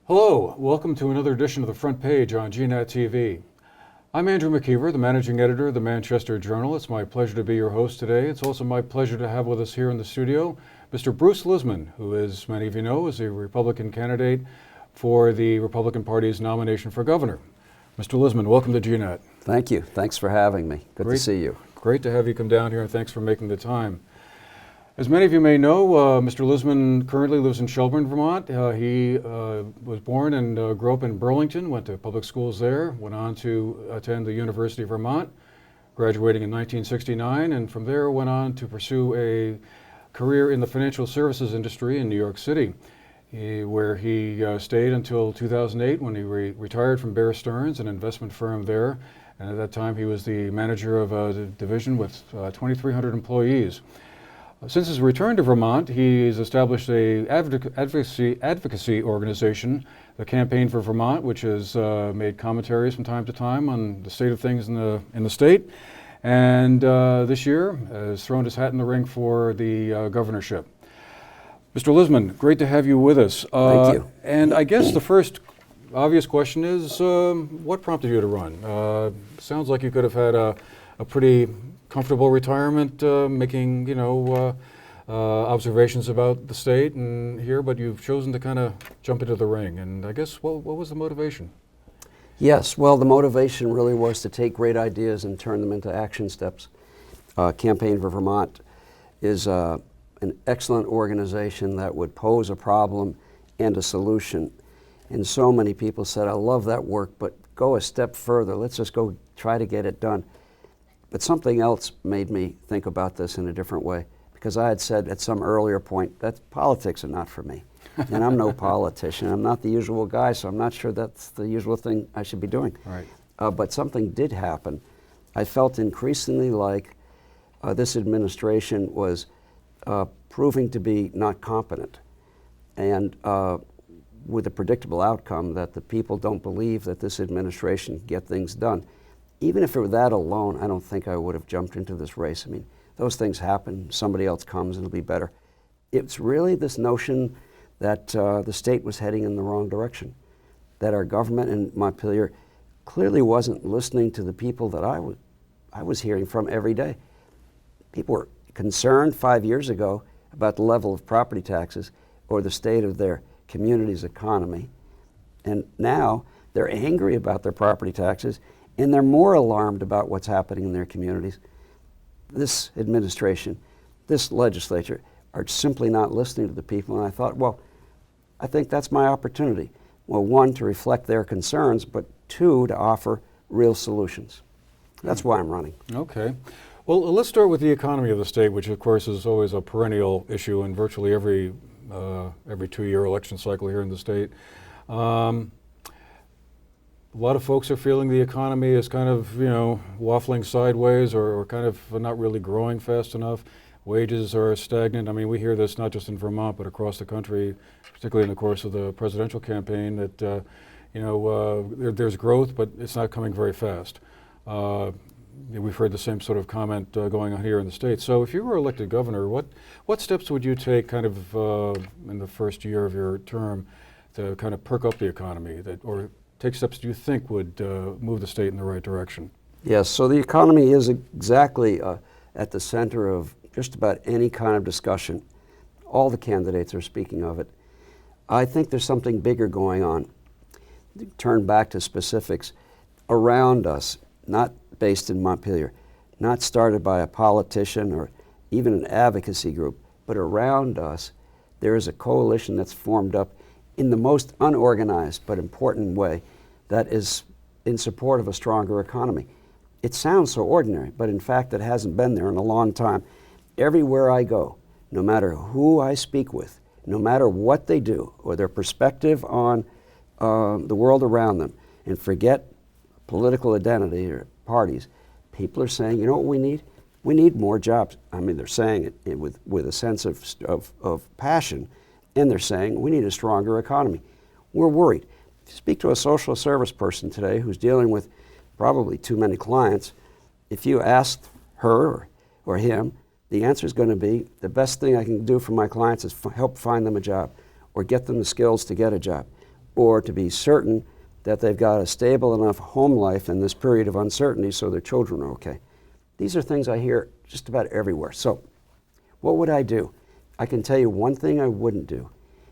Hello, welcome to another edition of The Front Page on GNAT TV. I'm Andrew McKeever, the managing editor of the Manchester Journal. It's my pleasure to be your host today. It's also my pleasure to have with us here in the studio Mr. Bruce Lisman, who, as many of you know, is a Republican candidate for the Republican Party's nomination for governor. Mr. Lisman, welcome to GNAT. Thank you. Thanks for having me. Good to see you. Great to have you come down here, and thanks for making the time. As many of you may know, Mr. Lisman currently lives in Shelburne, Vermont. He was born and grew up in Burlington, went to public schools there, went on to attend the University of Vermont, graduating in 1969, and from there went on to pursue a career in the financial services industry in New York City, where he stayed until 2008 when he retired from Bear Stearns, an investment firm there. And at that time, he was the manager of a division with 2,300 employees. Since his return to Vermont, he's established a advocacy organization, the Campaign for Vermont, which has made commentaries from time to time on the state of things in the state. And this year has thrown his hat in the ring for the governorship. Mr. Lisman, great to have you with us. Thank you. And I guess the first obvious question is, what prompted you to run? Sounds like you could have had a pretty comfortable retirement, making observations about the state and here, but you've chosen to kind of jump into the ring. And I guess what was the motivation? Yes, well, the motivation really was to take great ideas and turn them into action steps. Campaign for Vermont is an excellent organization that would pose a problem and a solution. And so many people said, I love that work, but go a step further. Let's just go try to get it done. But something else made me think about this in a different way, because I had said at some earlier point that politics are not for me. And I'm no politician. I'm not the usual guy, so I'm not sure that's the usual thing I should be doing. Right. But something did happen. I felt increasingly like this administration was proving to be not competent, and with a predictable outcome that the people don't believe that this administration can get things done. Even if it were that alone, I don't think I would have jumped into this race. I mean, those things happen. Somebody else comes and it'll be better. It's really this notion that the state was heading in the wrong direction, that our government, in my opinion, clearly wasn't listening to the people that I was hearing from every day. People were concerned 5 years ago about the level of property taxes or the state of their community's economy. And now they're angry about their property taxes, and they're more alarmed about what's happening in their communities. This administration, this legislature, are simply not listening to the people. And I thought, well, I think that's my opportunity. Well, one, to reflect their concerns, but two, to offer real solutions. That's why I'm running. Okay. Well, let's start with the economy of the state, which of course is always a perennial issue in virtually every 2-year election cycle here in the state. A lot of folks are feeling the economy is kind of, waffling sideways or kind of not really growing fast enough. Wages are stagnant. I mean, we hear this not just in Vermont, but across the country, particularly in the course of the presidential campaign, that, there's growth, but it's not coming very fast. We've heard the same sort of comment going on here in the state. So if you were elected governor, what steps would you take kind of in the first year of your term to kind of perk up the economy or take steps do you think would move the state in the right direction? Yes, so the economy is exactly at the center of just about any kind of discussion. All the candidates are speaking of it. I think there's something bigger going on. Turn back to specifics. Around us, not based in Montpelier, not started by a politician or even an advocacy group, but around us, there is a coalition that's formed up in the most unorganized but important way that is in support of a stronger economy. It sounds so ordinary, but in fact it hasn't been there in a long time. Everywhere I go, no matter who I speak with, no matter what they do or their perspective on the world around them, and forget political identity or parties, people are saying, you know what we need? We need more jobs. I mean, they're saying it with a sense of passion, and they're saying we need a stronger economy. We're worried. If you speak to a social service person today who's dealing with probably too many clients, if you asked her or him, the answer is going to be, the best thing I can do for my clients is help find them a job or get them the skills to get a job. or to be certain that they've got a stable enough home life in this period of uncertainty so their children are okay. These are things I hear just about everywhere. So what would I do? I can tell you one thing I wouldn't do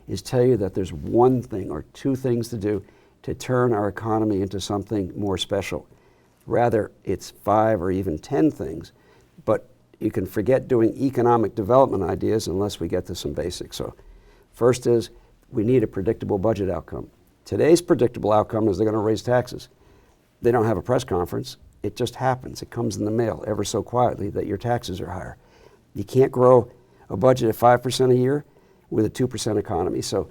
is tell you that there's one thing or two things to do to turn our economy into something more special. Rather, it's 5 or even 10 things, but you can forget doing economic development ideas unless we get to some basics. So first is we need a predictable budget outcome. Today's predictable outcome is they're going to raise taxes. They don't have a press conference. It just happens. It comes in the mail ever so quietly that your taxes are higher. You can't grow a budget at 5% a year with a 2% economy. So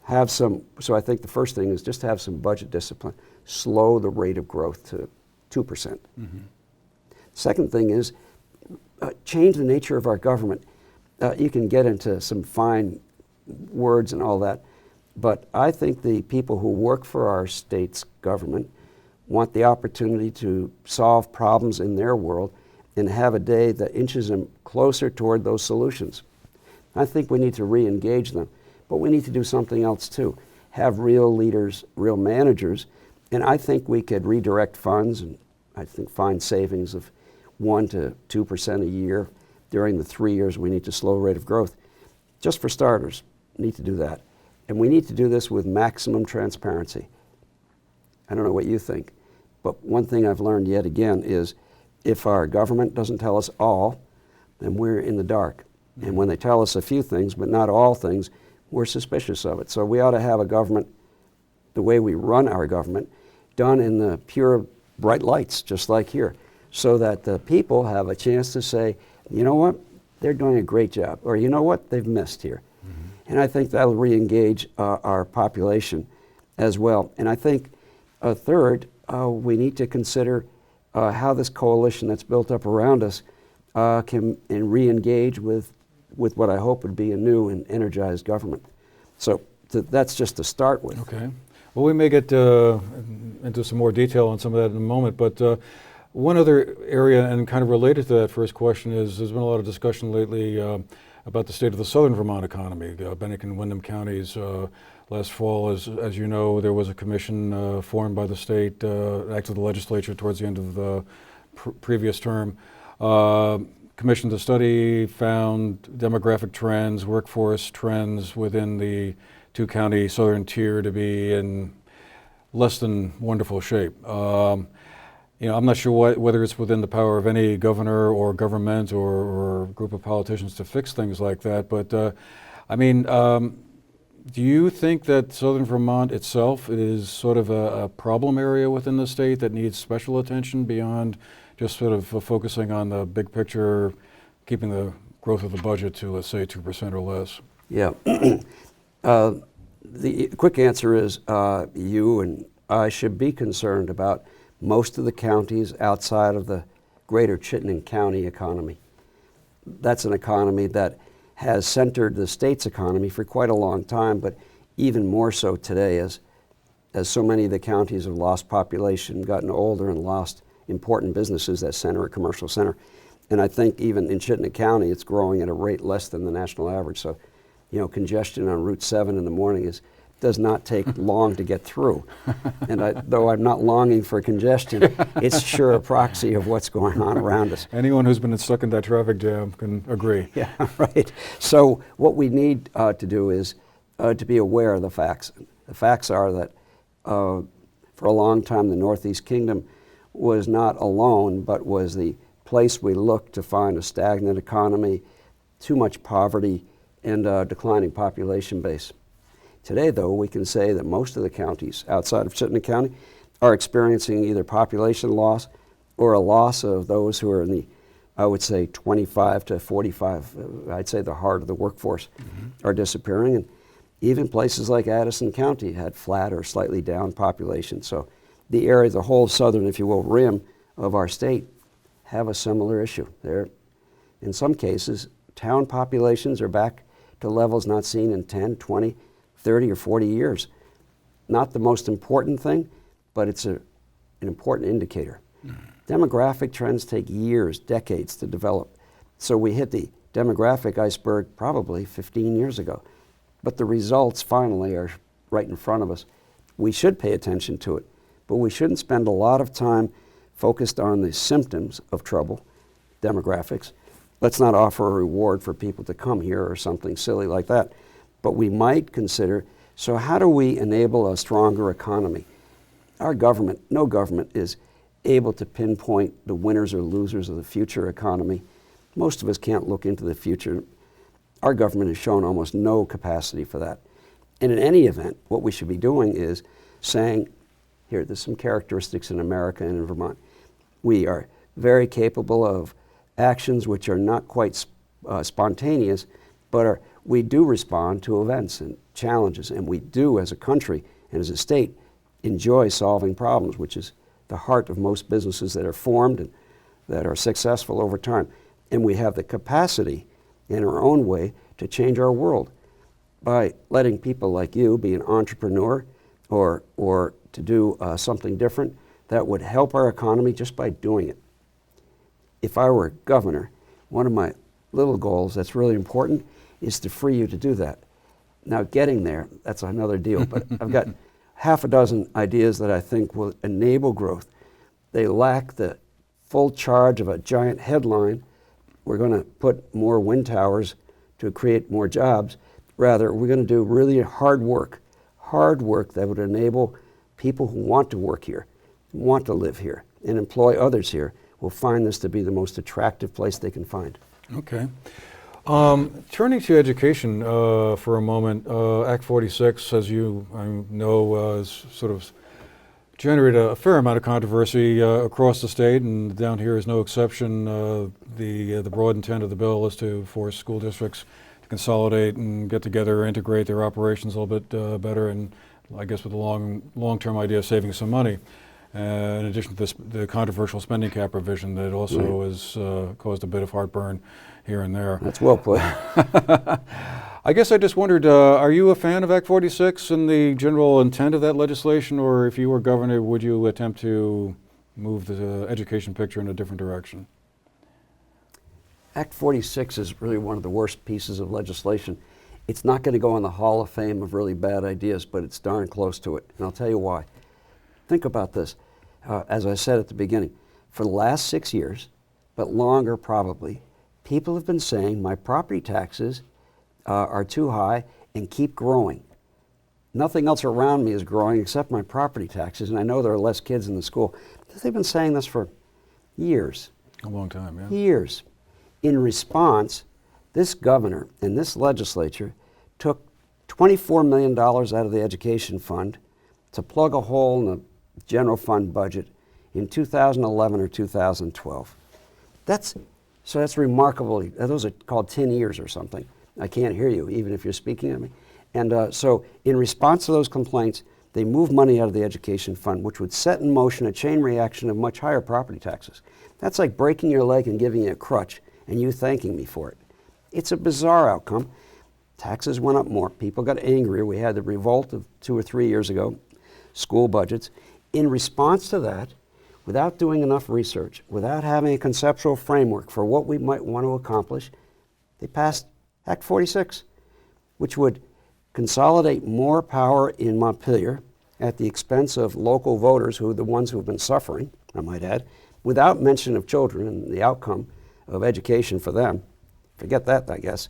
I think the first thing is just have some budget discipline. Slow the rate of growth to 2%. Mm-hmm. Second thing is change the nature of our government. You can get into some fine words and all that, but I think the people who work for our state's government want the opportunity to solve problems in their world and have a day that inches them closer toward those solutions. I think we need to re-engage them, but we need to do something else too. Have real leaders, real managers, and I think we could redirect funds and I think find savings of 1 to 2% a year during the 3 years we need to slow rate of growth. Just for starters, need to do that. And we need to do this with maximum transparency. I don't know what you think, but one thing I've learned yet again is if our government doesn't tell us all, then we're in the dark. And when they tell us a few things, but not all things, we're suspicious of it. So we ought to have a government, the way we run our government, done in the pure bright lights, just like here, so that the people have a chance to say, you know what, they're doing a great job, or you know what, they've missed here. Mm-hmm. And I think that'll re-engage our population as well. And I think third, we need to consider how this coalition that's built up around us can re-engage with what I hope would be a new and energized government. So that's just to start with. Okay. Well, we may get into some more detail on some of that in a moment, but one other area, and kind of related to that first question, is there's been a lot of discussion lately about the state of the southern Vermont economy. Bennington and Windham counties last fall, as you know, there was a commission formed by the state, act of the legislature towards the end of the previous term. Commissioned the study, found demographic trends, workforce trends within the two-county southern tier to be in less than wonderful shape. I'm not sure whether it's within the power of any governor or government or group of politicians to fix things like that, but do you think that southern Vermont itself is sort of a problem area within the state that needs special attention beyond just sort of focusing on the big picture, keeping the growth of the budget to, let's say, 2% or less? Yeah. The quick answer is you and I should be concerned about most of the counties outside of the greater Chittenden County economy. That's an economy that has centered the state's economy for quite a long time, but even more so today as so many of the counties have lost population, gotten older, and lost important businesses that center a commercial center. And I think even in Chittenden County, it's growing at a rate less than the national average. So, congestion on Route 7 in the morning does not take long to get through. And though I'm not longing for congestion, it's sure a proxy of what's going on around us. Anyone who's been stuck in that traffic jam can agree. Yeah, right. So what we need to do is to be aware of the facts. The facts are that for a long time, the Northeast Kingdom was not alone, but was the place we looked to find a stagnant economy, too much poverty, and a declining population base. Today, though, we can say that most of the counties outside of Chittenden County are experiencing either population loss or a loss of those who are in the, I would say, 25 to 45, I'd say the heart of the workforce, are disappearing. And even places like Addison County had flat or slightly down population. So the area, the whole southern, if you will, rim of our state have a similar issue. There, in some cases, town populations are back to levels not seen in 10, 20, 30 or 40 years. Not the most important thing, but it's an important indicator. Demographic trends take years, decades to develop. So we hit the demographic iceberg probably 15 years ago. But the results finally are right in front of us. We should pay attention to it, but we shouldn't spend a lot of time focused on the symptoms of trouble, demographics. Let's not offer a reward for people to come here or something silly like that. But we might consider, so how do we enable a stronger economy? Our government, no government is able to pinpoint the winners or losers of the future economy. Most of us can't look into the future. Our government has shown almost no capacity for that. And in any event, what we should be doing is saying, here, there's some characteristics in America and in Vermont. We are very capable of actions which are not quite spontaneous, but we do respond to events and challenges, and we do, as a country and as a state, enjoy solving problems, which is the heart of most businesses that are formed and that are successful over time. And we have the capacity, in our own way, to change our world by letting people like you be an entrepreneur or to do something different that would help our economy just by doing it. If I were governor, one of my little goals that's really important is to free you to do that. Now, getting there, that's another deal, but I've got half a dozen ideas that I think will enable growth. They lack the full charge of a giant headline. We're going to put more wind towers to create more jobs. Rather, we're going to do really hard work that would enable people who want to work here, want to live here, and employ others here will find this to be the most attractive place they can find. Okay. Turning to education for a moment, Act 46, as you know, has sort of generated a fair amount of controversy across the state, and down here is no exception. The broad intent of the bill is to force school districts to consolidate and get together, integrate their operations a little bit better, and I guess with the long-term idea of saving some money. In addition to this, the controversial spending cap provision that also has caused a bit of heartburn here and there. That's well put. I guess I just wondered, are you a fan of Act 46 and the general intent of that legislation, or if you were governor, would you attempt to move the education picture in a different direction? Act 46 is really one of the worst pieces of legislation. It's not going to go in the Hall of Fame of really bad ideas, but it's darn close to it, and I'll tell you why. Think about this. As I said at the beginning, for the last 6 years, but longer probably, people have been saying my property taxes are too high and keep growing. Nothing else around me is growing except my property taxes, and I know there are less kids in the school. They've been saying this for years. A long time, yeah. Years. In response, this governor and this legislature took $24 million out of the education fund to plug a hole in the general fund budget in 2011 or 2012. That's remarkable. Those are called 10 years or something. I can't hear you, even if you're speaking at me. And so in response to those complaints, they moved money out of the education fund, which would set in motion a chain reaction of much higher property taxes. That's like breaking your leg and giving you a crutch and you thanking me for it. It's a bizarre outcome. Taxes went up more. People got angrier. We had the revolt of 2 or 3 years ago, school budgets. In response to that, without doing enough research, without having a conceptual framework for what we might want to accomplish, they passed Act 46, which would consolidate more power in Montpelier at the expense of local voters, who are the ones who have been suffering, I might add, without mention of children and the outcome of education for them. Forget that, I guess.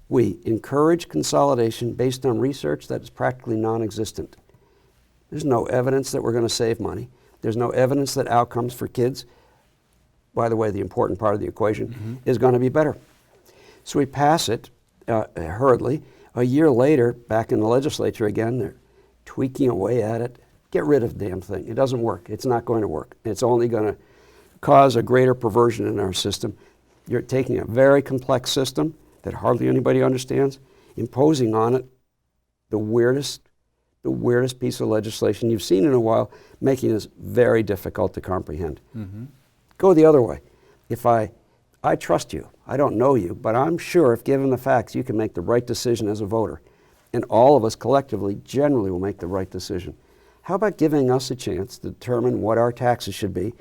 We encourage consolidation based on research that is practically non-existent. There's no evidence that we're going to save money. There's no evidence that outcomes for kids, by the way, the important part of the equation, is going to be better. So we pass it hurriedly. A year later, back in the legislature again, they're tweaking away at it. Get rid of the damn thing. It doesn't work. It's not going to work. It's only going to cause a greater perversion in our system. You're taking a very complex system that hardly anybody understands, imposing on it the weirdest piece of legislation you've seen in a while, making this very difficult to comprehend. Go the other way. If I trust you, I don't know you, but I'm sure if given the facts, you can make the right decision as a voter. And all of us collectively generally will make the right decision. How about giving us a chance to determine what our taxes should be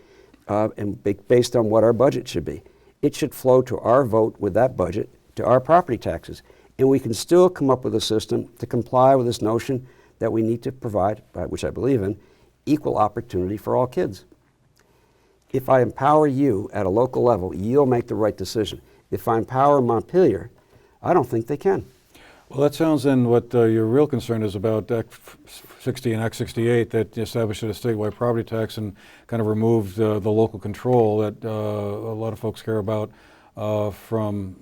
and based on what our budget should be? It should flow to our vote with that budget to our property taxes. And we can still come up with a system to comply with this notion that we need to provide, which I believe in, equal opportunity for all kids. If I empower you at a local level, you'll make the right decision. If I empower Montpelier, I don't think they can. Well, that sounds in what your real concern is about Act 60 and Act 68 that established a statewide property tax and kind of removed the local control that a lot of folks care about from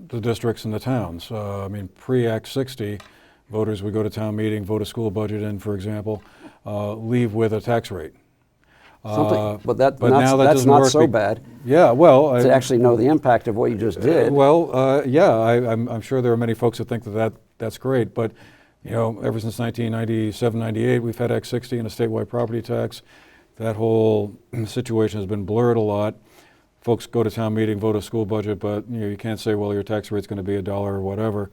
the districts and the towns. I mean, pre-Act 60, voters would go to town meeting, vote a school budget in, for example, leave with a tax rate. But that's doesn't not work so bad. Yeah, well, To actually know the impact of what you just did. I'm sure there are many folks that think that's great, but you know, ever since 1997, 98, we've had Act 60 and a statewide property tax. That whole situation has been blurred a lot. Folks go to town meeting, vote a school budget, but you know, you can't say, well, your tax rate's going to be $1 or whatever.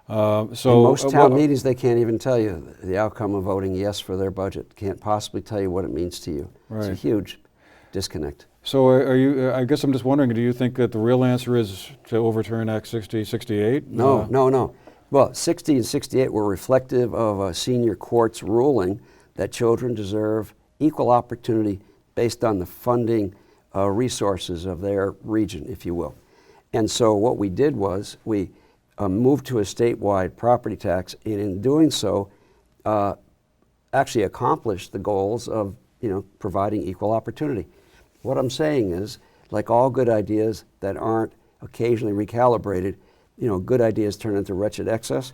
In most town meetings, they can't even tell you the outcome of voting yes for their budget. Can't possibly tell you what it means to you. Right. It's a huge disconnect. So are you, I guess I'm just wondering, do you think that the real answer is to overturn Act 60, 68? No. Well, 60 and 68 were reflective of a senior court's ruling that children deserve equal opportunity based on the funding resources of their region, if you will. And so what we did was we moved to a statewide property tax, and in doing so, actually accomplished the goals of providing equal opportunity. What I'm saying is, like all good ideas that aren't occasionally recalibrated, good ideas turn into wretched excess.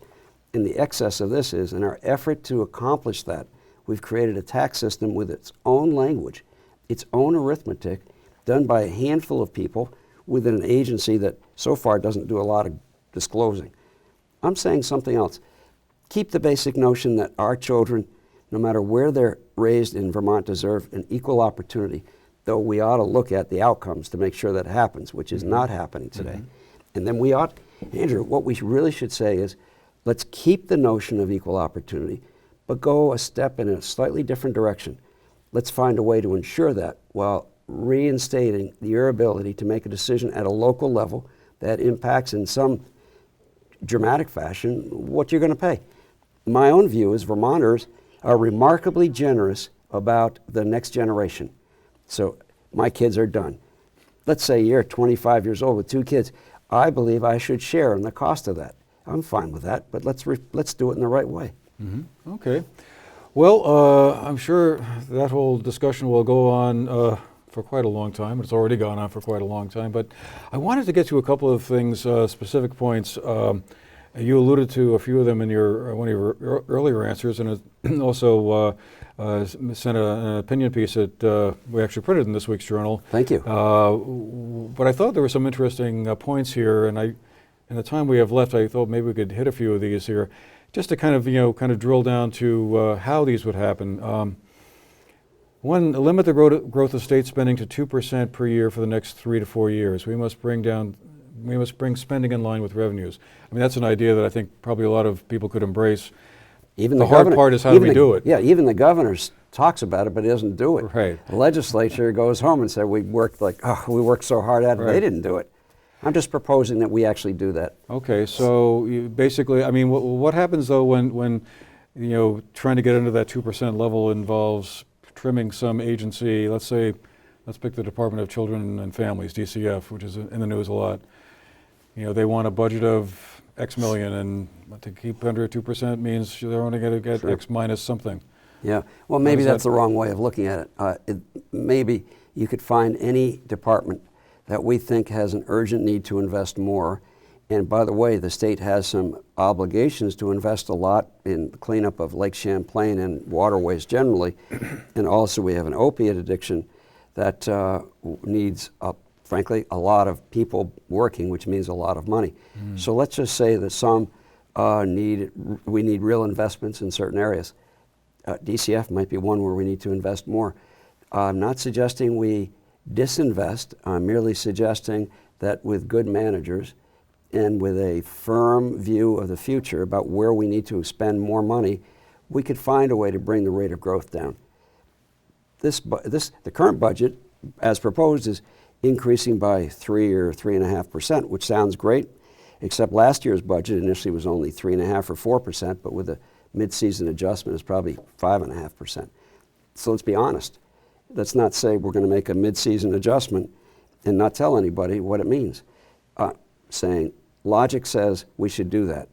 And the excess of this is, in our effort to accomplish that, we've created a tax system with its own language, its own arithmetic, done by a handful of people within an agency that so far doesn't do a lot of disclosing. I'm saying something else. Keep the basic notion that our children, no matter where they're raised in Vermont, deserve an equal opportunity, though we ought to look at the outcomes to make sure that happens, which is not happening today. And then we ought, Andrew, what we really should say is, let's keep the notion of equal opportunity, but go a step in a slightly different direction. Let's find a way to ensure that while reinstating your ability to make a decision at a local level that impacts in some dramatic fashion what you're going to pay. My own view is Vermonters are remarkably generous about the next generation. So my kids are done. Let's say you're 25 years old with 2 kids. I believe I should share in the cost of that. I'm fine with that, but let's do it in the right way. Okay. Well, I'm sure that whole discussion will go on for quite a long time. It's already gone on for quite a long time, but I wanted to get to a couple of things, specific points. You alluded to a few of them in one of your earlier answers, and also sent an opinion piece that we actually printed in this week's journal. Thank you. But I thought there were some interesting points here, and in the time we have left, I thought maybe we could hit a few of these here, just to kind of drill down to how these would happen. One, limit the growth of state spending to 2% per year for the next 3 to 4 years. We must bring spending in line with revenues. I mean, that's an idea that I think probably a lot of people could embrace. Even the hard part is how do we do it? Yeah, even the governor talks about it, but he doesn't do it. Right. The legislature goes home and says, we worked so hard at it. Right. They didn't do it. I'm just proposing that we actually do that. Okay, so basically, I mean, what happens though when trying to get into that 2% level involves trimming some agency? Let's pick the Department of Children and Families, DCF, which is in the news a lot. They want a budget of X million, and to keep under 2% means they're only going to get X minus something. Yeah, well, maybe that's the wrong way of looking at it. Maybe you could find any department that we think has an urgent need to invest more. And by the way, the state has some obligations to invest a lot in the cleanup of Lake Champlain and waterways generally. And also we have an opiate addiction that needs, frankly, a lot of people working, which means a lot of money. So let's just say that some we need real investments in certain areas. DCF might be one where we need to invest more. I'm not suggesting we disinvest. I'm merely suggesting that with good managers and with a firm view of the future about where we need to spend more money, we could find a way to bring the rate of growth down. The current budget, as proposed, is increasing by 3 or 3.5%, which sounds great, except last year's budget initially was only 3.5 or 4%, but with the mid-season adjustment is probably 5.5%. So let's be honest. Let's not say we're going to make a mid-season adjustment and not tell anybody what it means. Saying logic says we should do that.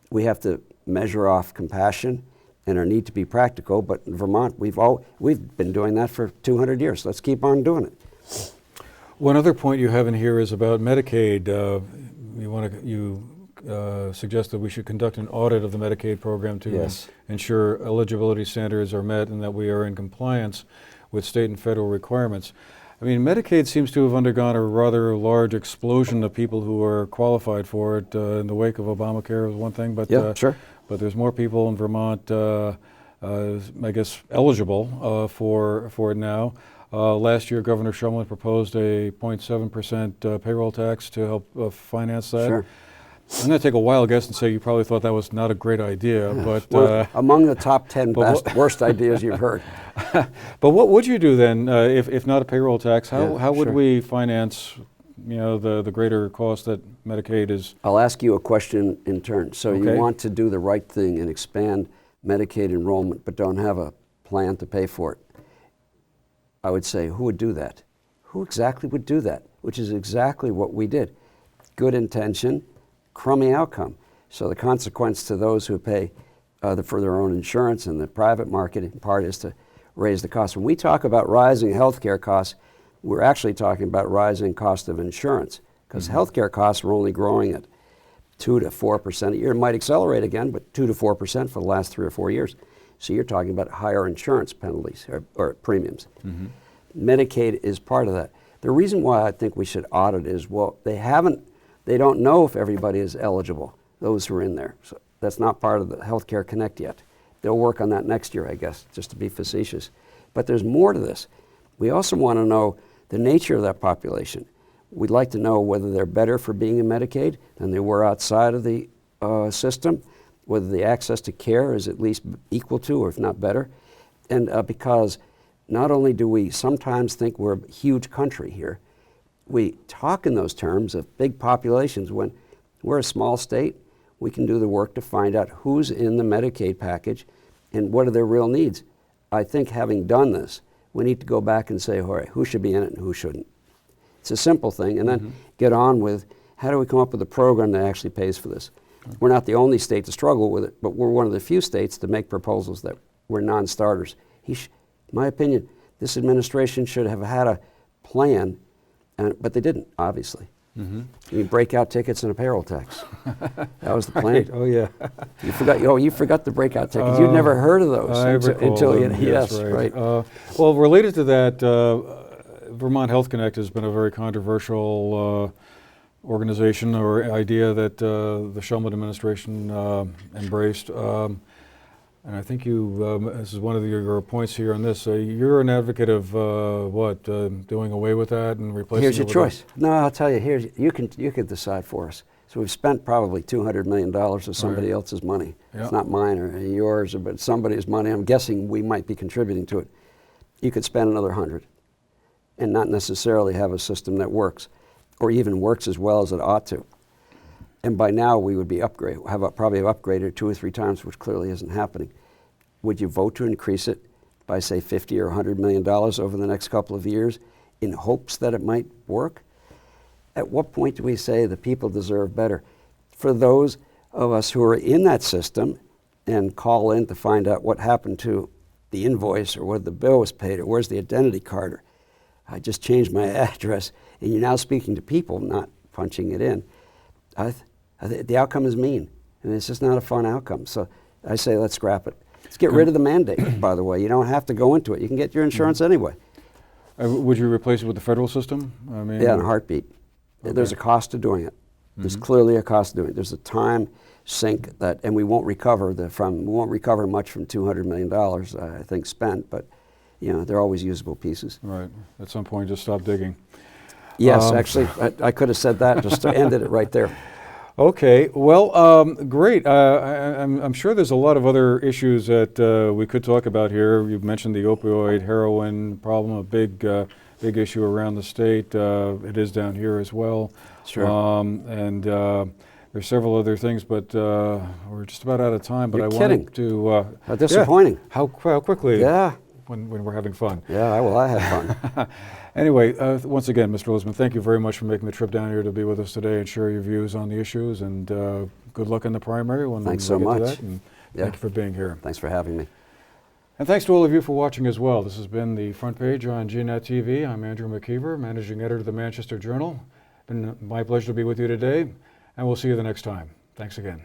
We have to measure off compassion and our need to be practical, but in Vermont, we've been doing that for 200 years. Let's keep on doing it. One other point you have in here is about Medicaid. You suggest that we should conduct an audit of the Medicaid program to Yes. ensure eligibility standards are met and that we are in compliance with state and federal requirements. I mean, Medicaid seems to have undergone a rather large explosion of people who are qualified for it in the wake of Obamacare was one thing, but Yeah, sure. but there's more people in Vermont, I guess, eligible for it now. Last year, Governor Shumlin proposed a 0.7% payroll tax to help finance that. Sure. I'm going to take a wild guess and say you probably thought that was not a great idea, but Well, among the top 10 worst ideas you've heard. but what would you do then if not a payroll tax? How would sure. we finance the greater cost that Medicaid is? I'll ask you a question in turn. So Okay. you want to do the right thing and expand Medicaid enrollment, but don't have a plan to pay for it. I would say, who would do that? Who exactly would do that? Which is exactly what we did. Good intention, crummy outcome. So the consequence to those who pay for their own insurance in the private market, in part, is to raise the cost. When we talk about rising healthcare costs, we're actually talking about rising cost of insurance, because healthcare costs are only growing at 2 to 4% a year. It might accelerate again, but 2 to 4% for the last 3 or 4 years. So you're talking about higher insurance penalties or premiums. Medicaid is part of that. The reason why I think we should audit is, well, they don't know if everybody is eligible, those who are in there. So that's not part of the Healthcare Connect yet. They'll work on that next year, I guess, just to be facetious. But there's more to this. We also want to know the nature of that population. We'd like to know whether they're better for being in Medicaid than they were outside of the system, whether the access to care is at least equal to, or if not better. And because not only do we sometimes think we're a huge country here, we talk in those terms of big populations. When we're a small state, we can do the work to find out who's in the Medicaid package and what are their real needs. I think having done this, we need to go back and say, all right, who should be in it and who shouldn't. It's a simple thing, and then get on with how do we come up with a program that actually pays for this. We're not the only state to struggle with it, but we're one of the few states to make proposals that were non-starters. In my opinion, this administration should have had a plan, but they didn't, obviously. I mean, breakout tickets and a payroll tax. That was the plan. Right. Oh yeah. You forgot. Oh, you forgot the breakout tickets. You'd never heard of those I recall until you. them, Yes, right. right. Well, related to that, Vermont Health Connect has been a very controversial organization or idea that the Shumlin administration embraced. And I think this is one of your points here on this. You're an advocate of doing away with that and replacing Here's it your with choice. No, I'll tell you. You can decide for us. So we've spent probably $200 million of somebody else's money. Yeah. It's not mine or yours, but somebody's money. I'm guessing we might be contributing to it. You could spend another 100 and not necessarily have a system that works, or even works as well as it ought to. And by now we would be probably upgraded 2 or 3 times, which clearly isn't happening. Would you vote to increase it by, say, $50 or $100 million over the next couple of years in hopes that it might work? At what point do we say the people deserve better? For those of us who are in that system and call in to find out what happened to the invoice, or whether the bill was paid, or where's the identity card, or I just changed my address, and you're now speaking to people, not punching it in. The outcome is mean, and it's just not a fun outcome. So I say let's scrap it. Let's get rid of the mandate, by the way. You don't have to go into it. You can get your insurance anyway. Would you replace it with the federal system? I mean, Yeah, in a heartbeat. Okay. There's a cost to doing it. There's clearly a cost to doing it. There's a time sink and we won't recover much from $200 million, I think, spent, but they're always usable pieces. Right. At some point, just stop digging. Yes, actually, I could have said that, just ended it right there. Okay, well, great. I'm sure there's a lot of other issues that we could talk about here. You've mentioned the opioid heroin problem, a big issue around the state. It is down here as well. Sure. And there's several other things, but we're just about out of time. But You're I kidding. wanted to. How disappointing. How quickly. Yeah. When we're having fun. Yeah, well, I had fun. Anyway, once again, Mr. Lisman, thank you very much for making the trip down here to be with us today and share your views on the issues. And good luck in the primary when Thanks we so get to much. that. And Yeah. thank you for being here. Thanks for having me. And thanks to all of you for watching as well. This has been the Front Page on GNAT TV. I'm Andrew McKeever, Managing Editor of the Manchester Journal. It's been my pleasure to be with you today, and we'll see you the next time. Thanks again.